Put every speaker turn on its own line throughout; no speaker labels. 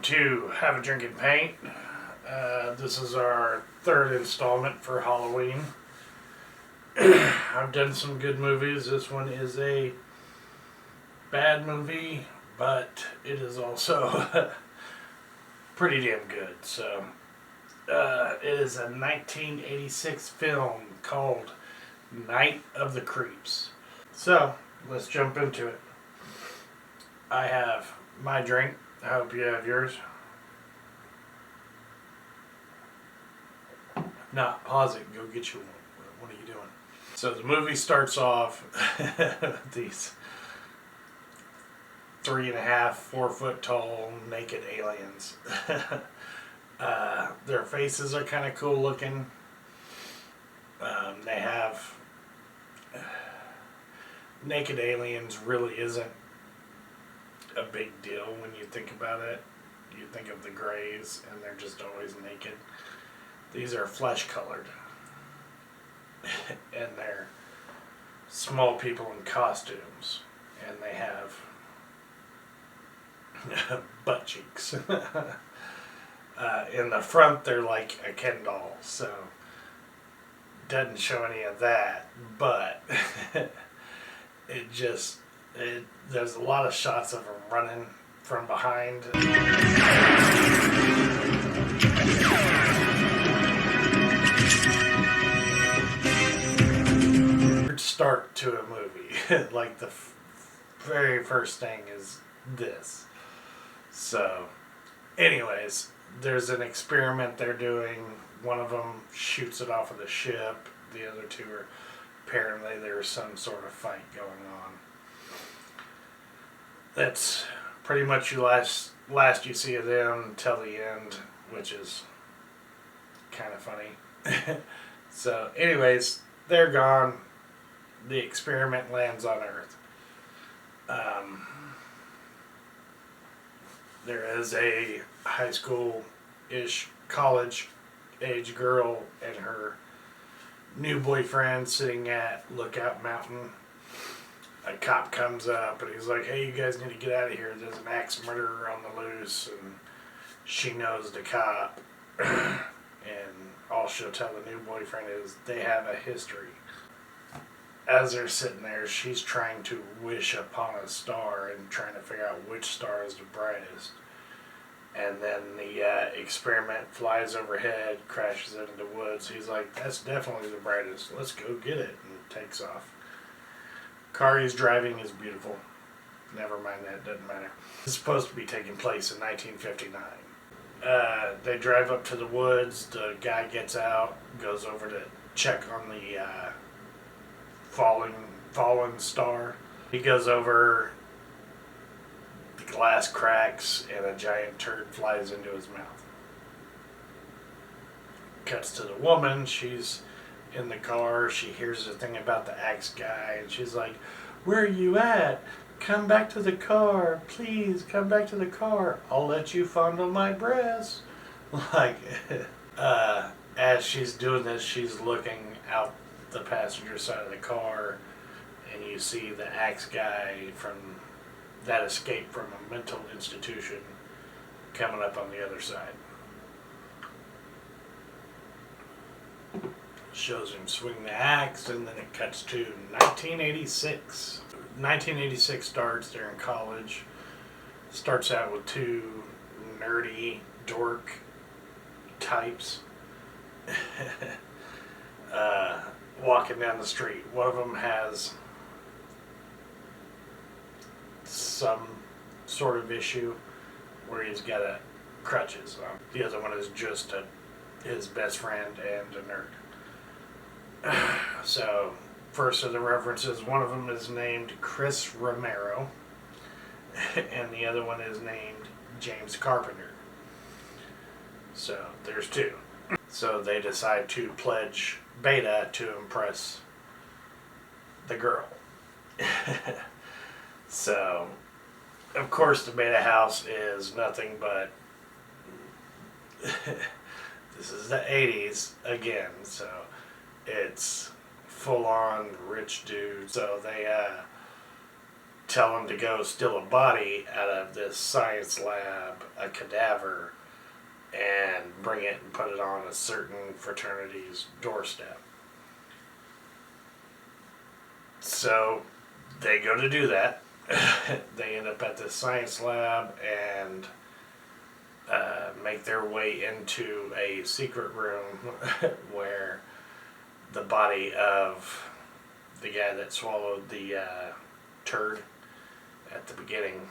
Welcome to Have a Drink and Paint. This is our third installment for Halloween. I've done some good movies. This one is a bad movie, but it is also pretty damn good. So, it is a 1986 film called Night of the Creeps. So, let's jump into it. I have my drink. I hope you have yours. Not pause it and go get you one. What are you doing? So the movie starts off with these 3.5, 4 foot tall naked aliens. Their faces are kind of cool looking. They have naked aliens really isn't a big deal when you think about it. You think of the Greys and they're just always naked. These are flesh colored and they're small people in costumes and they have butt cheeks. In the front they're like a Ken doll, so doesn't show any of that, but there's a lot of shots of them running from behind. Start to a movie. Like the very first thing is this. So, anyways, there's an experiment they're doing. One of them shoots it off of the ship. The other two are apparently there's some sort of fight going on. That's pretty much your last you see of them until the end, which is kind of funny. So, anyways, they're gone. The experiment lands on Earth. There is a high school-ish, college-age girl and her new boyfriend sitting at Lookout Mountain. A cop comes up and he's like, hey, you guys need to get out of here. There's an axe murderer on the loose. And she knows the cop. And all she'll tell the new boyfriend is they have a history. As they're sitting there, she's trying to wish upon a star and trying to figure out which star is the brightest. And then the experiment flies overhead, crashes into the woods. He's like, that's definitely the brightest. Let's go get it. And takes off. Car he's driving is beautiful. Never mind that, doesn't matter. It's supposed to be taking place in 1959. They drive up to the woods. The guy gets out, goes over to check on the fallen star. He goes over, the glass cracks and a giant turd flies into his mouth. Cuts to the woman. She's in the car. She hears the thing about the axe guy and she's like, where are you at? Come back to the car, please come back to the car. I'll let you fondle my breasts. Like, as she's doing this, she's looking out the passenger side of the car and you see the axe guy from that escaped from a mental institution coming up on the other side. Shows him swing the axe and then it cuts to 1986. 1986 starts, they're in college. Starts out with two nerdy dork types walking down the street. One of them has some sort of issue where he's got crutches on. The other one is just his best friend and a nerd. So, first of the references, one of them is named Chris Romero and the other one is named James Carpenter. So, there's two. So they decide to pledge beta to impress the girl. So, of course, the beta house is nothing but this is the 80s again, so it's full on rich dude. So they tell him to go steal a body out of this science lab, a cadaver, and bring it and put it on a certain fraternity's doorstep. So they go to do that. They end up at the science lab and make their way into a secret room where the body of the guy that swallowed the turd at the beginning,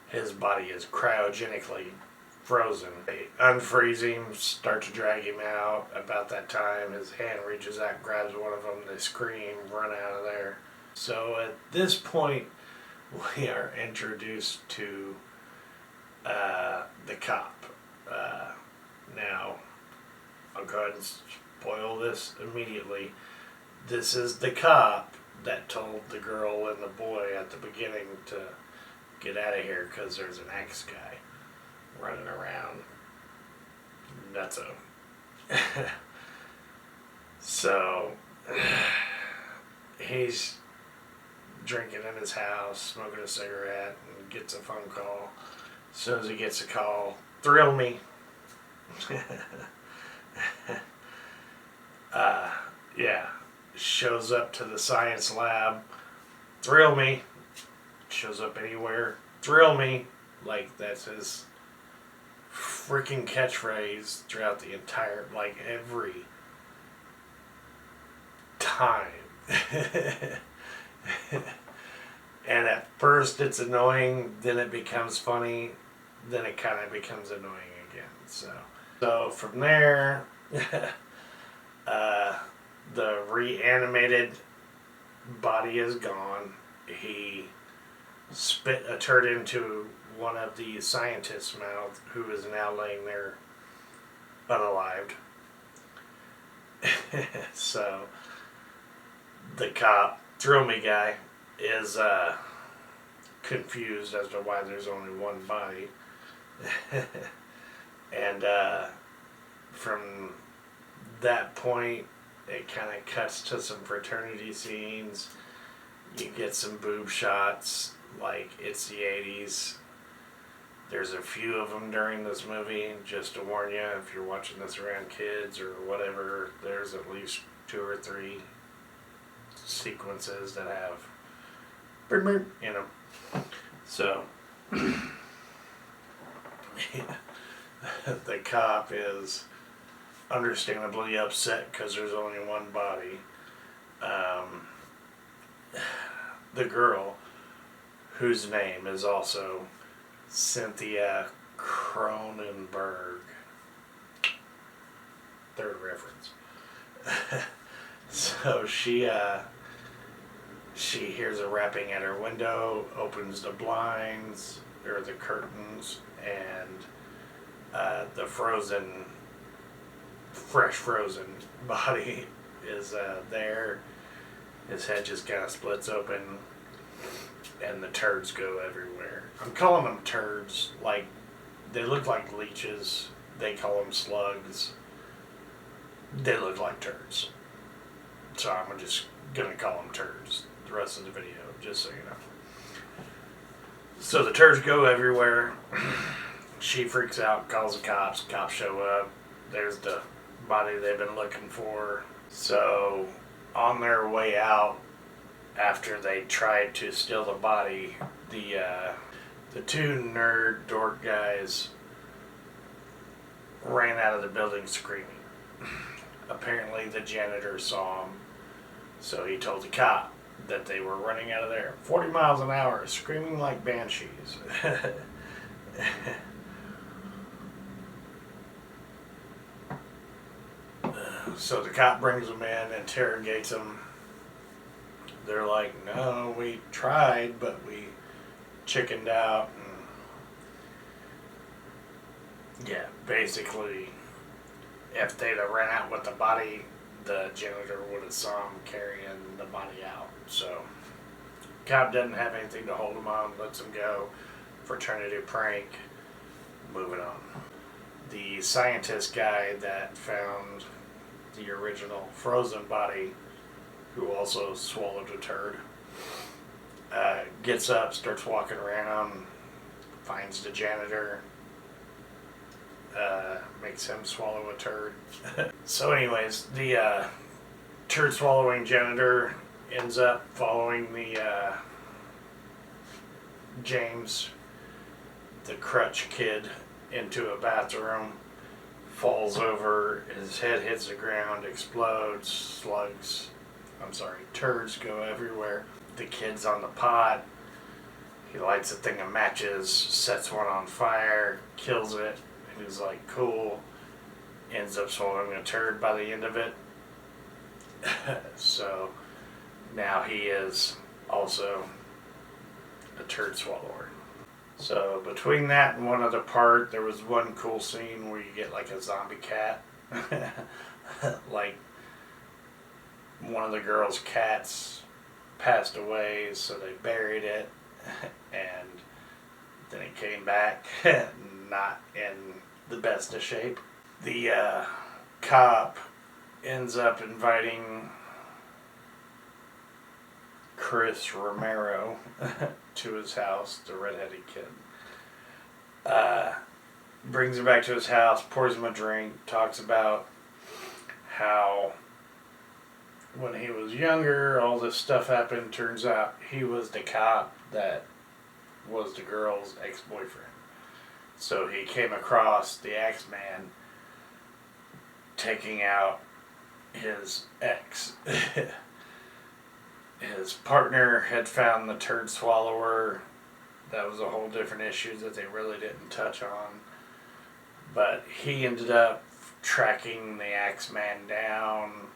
his body is cryogenically frozen. They unfreeze him, start to drag him out. About that time, his hand reaches out, grabs one of them, they scream, run out of there. So at this point, we are introduced to the cop. Now, I'll go ahead and spoil this immediately. This is the cop that told the girl and the boy at the beginning to get out of here because there's an axe guy running around. Nutso. So, he's drinking in his house, smoking a cigarette, and gets a phone call. As soon as he gets a call, thrill me. Yeah, shows up to the science lab, thrill me. Shows up anywhere, thrill me. Like, that's his freaking catchphrase throughout the entire, like, every time. And at first it's annoying, then it becomes funny, then it kind of becomes annoying again. So from there, the reanimated body is gone. He spit a turd into one of the scientists' mouth, who is now laying there unalived. So the cop, thrill me guy, is confused as to why there's only one body. And from that point, it kind of cuts to some fraternity scenes. You get some boob shots, like it's the 80s. There's a few of them during this movie, just to warn you, if you're watching this around kids or whatever, there's at least 2 or 3 sequences that have, you know. So, the cop is understandably upset because there's only one body. The girl, whose name is also Cynthia Cronenberg, third reference. So she hears a rapping at her window, opens the blinds or the curtains, and the fresh frozen body is there. His head just kind of splits open, and the turds go everywhere. I'm calling them turds. Like, they look like leeches. They call them slugs. They look like turds. So I'm just going to call them turds the rest of the video, just so you know. So the turds go everywhere. She freaks out, calls the cops. Cops show up. There's the body they've been looking for. So on their way out, after they tried to steal the body, the 2 nerd dork guys ran out of the building screaming. Apparently the janitor saw them, so he told the cop that they were running out of there 40 miles an hour, screaming like banshees. So the cop brings them in, interrogates them. They're like, no, we tried, but we chickened out. And yeah, basically, if they'd have ran out with the body, the janitor would have saw him carrying the body out. So, cop doesn't have anything to hold him on, lets him go. Fraternity prank. Moving on. The scientist guy that found the original frozen body who also swallowed a turd. Gets up, starts walking around, finds the janitor, makes him swallow a turd. So anyways, the turd swallowing janitor ends up following the James, the crutch kid, into a bathroom, falls over, his head hits the ground, explodes, turds go everywhere. The kid's on the pot. He lights a thing of matches, sets one on fire, kills it. He's like, cool. Ends up swallowing a turd by the end of it. So now he is also a turd swallower. So between that and one other part, there was one cool scene where you get like a zombie cat. Like one of the girl's cats passed away, so they buried it, and then it came back not in the best of shape. The cop ends up inviting Chris Romero to his house, the redheaded kid. Brings him back to his house, pours him a drink, talks about how when he was younger, all this stuff happened. Turns out he was the cop that was the girl's ex-boyfriend. So he came across the Axeman taking out his ex. His partner had found the turd swallower. That was a whole different issue that they really didn't touch on. But he ended up tracking the Axeman down,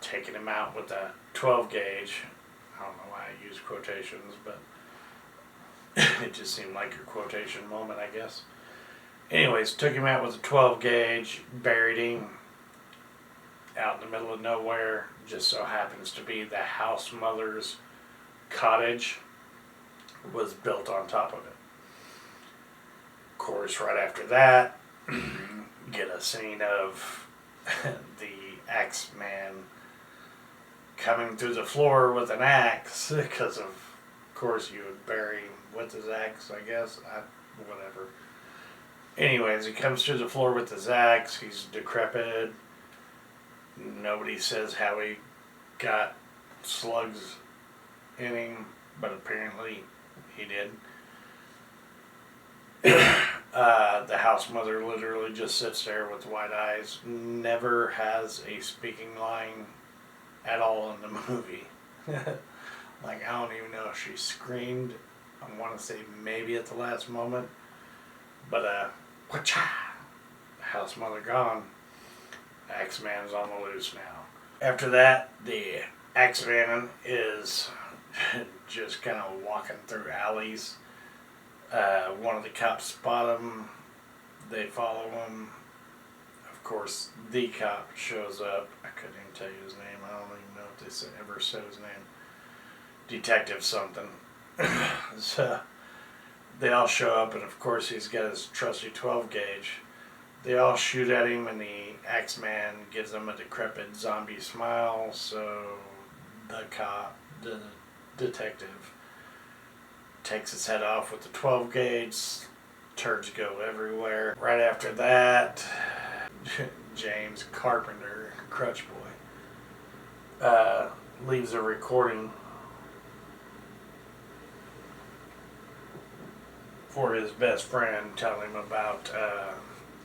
taking him out with a 12 gauge. I don't know why I use quotations, but it just seemed like a quotation moment, I guess. Anyways, took him out with a 12 gauge, buried him out in the middle of nowhere. Just so happens to be the house mother's cottage was built on top of it. Of course, right after that, get a scene of the Axeman coming through the floor with an axe, because of course you would bury him with his axe, I guess. Whatever. Anyways, he comes through the floor with his axe. He's decrepit. Nobody says how he got slugs in him, but apparently he did. The house mother literally just sits there with wide eyes, never has a speaking line at all in the movie. Like, I don't even know if she screamed. I want to say maybe at the last moment, but whatcha, house mother gone. Axeman's on the loose now. After that, the Axeman is just kind of walking through alleys. One of the cops spot him. They follow him. Of course, the cop shows up. I couldn't even tell you his name. I don't even know if they ever said his name. Detective something. So they all show up, and of course he's got his trusty 12 gauge. They all shoot at him, and the Axeman gives them a decrepit zombie smile. So the cop, the detective, takes his head off with the 12 gauge. Turds go everywhere. Right after that, James Carpenter, Crutch Boy, leaves a recording for his best friend, telling him about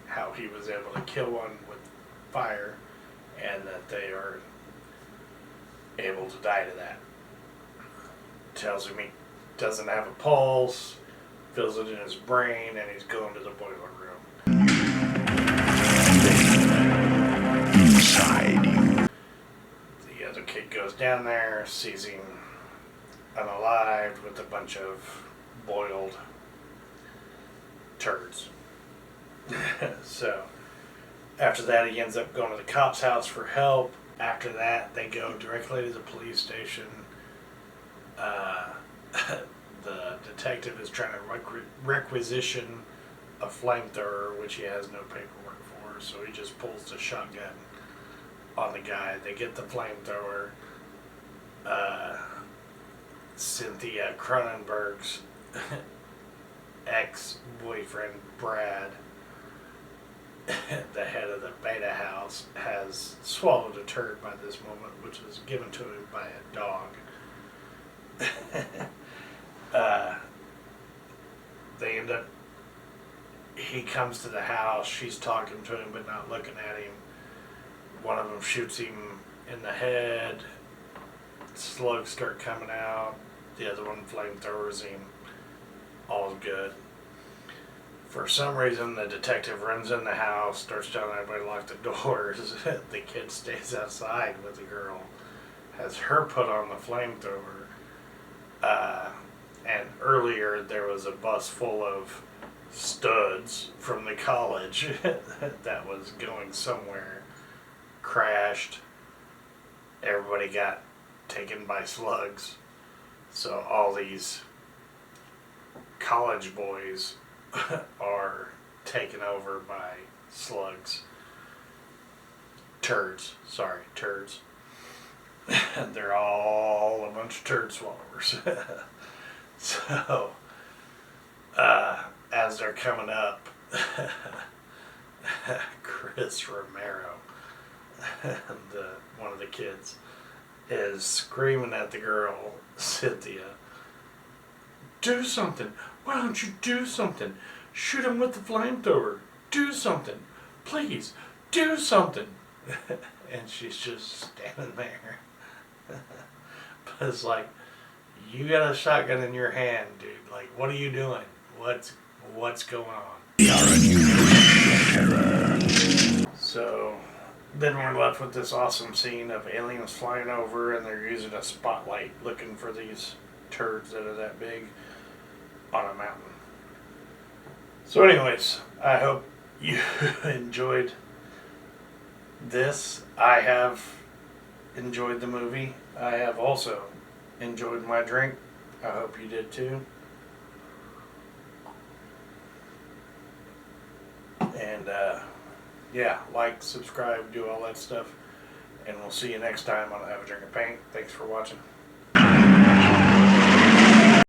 how he was able to kill one with fire, and that they are able to die to that. Tells him he doesn't have a pulse, feels it in his brain, and he's going to the boiler room. Inside you. The other kid goes down there, sees him unalived with a bunch of boiled turds. So after that, he ends up going to the cop's house for help. After that, they go directly to the police station. The detective is trying to requisition a flamethrower, which he has no paperwork for, so he just pulls the shotgun on the guy. They get the flamethrower. Cynthia Cronenberg's ex-boyfriend Brad, the head of the Beta House, has swallowed a turd by this moment, which was given to him by a dog. They end up, he comes to the house, she's talking to him but not looking at him. One of them shoots him in the head, slugs start coming out, the other one flamethrowers him. All's good. For some reason, the detective runs in the house, starts telling everybody to lock the doors. The kid stays outside with the girl, has her put on the flamethrower. And earlier, there was a bus full of studs from the college that was going somewhere, crashed. Everybody got taken by slugs. So all these college boys are taken over by slugs. Turds. They're all a bunch of turd swallowers. So, as they're coming up, Chris Romero, one of the kids, is screaming at the girl, Cynthia, "Do something! Why don't you do something? Shoot him with the flamethrower! Do something! Please, do something!" And she's just standing there. But it's like, you got a shotgun in your hand, dude. Like, what are you doing? What's going on? We are a new terror. So then we're left with this awesome scene of aliens flying over, and they're using a spotlight looking for these turds that are that big on a mountain. So anyways, I hope you enjoyed this. I have enjoyed the movie. I have also enjoyed my drink. I hope you did too. And yeah, like, subscribe, do all that stuff. And we'll see you next time on Have a Drink of Paint. Thanks for watching.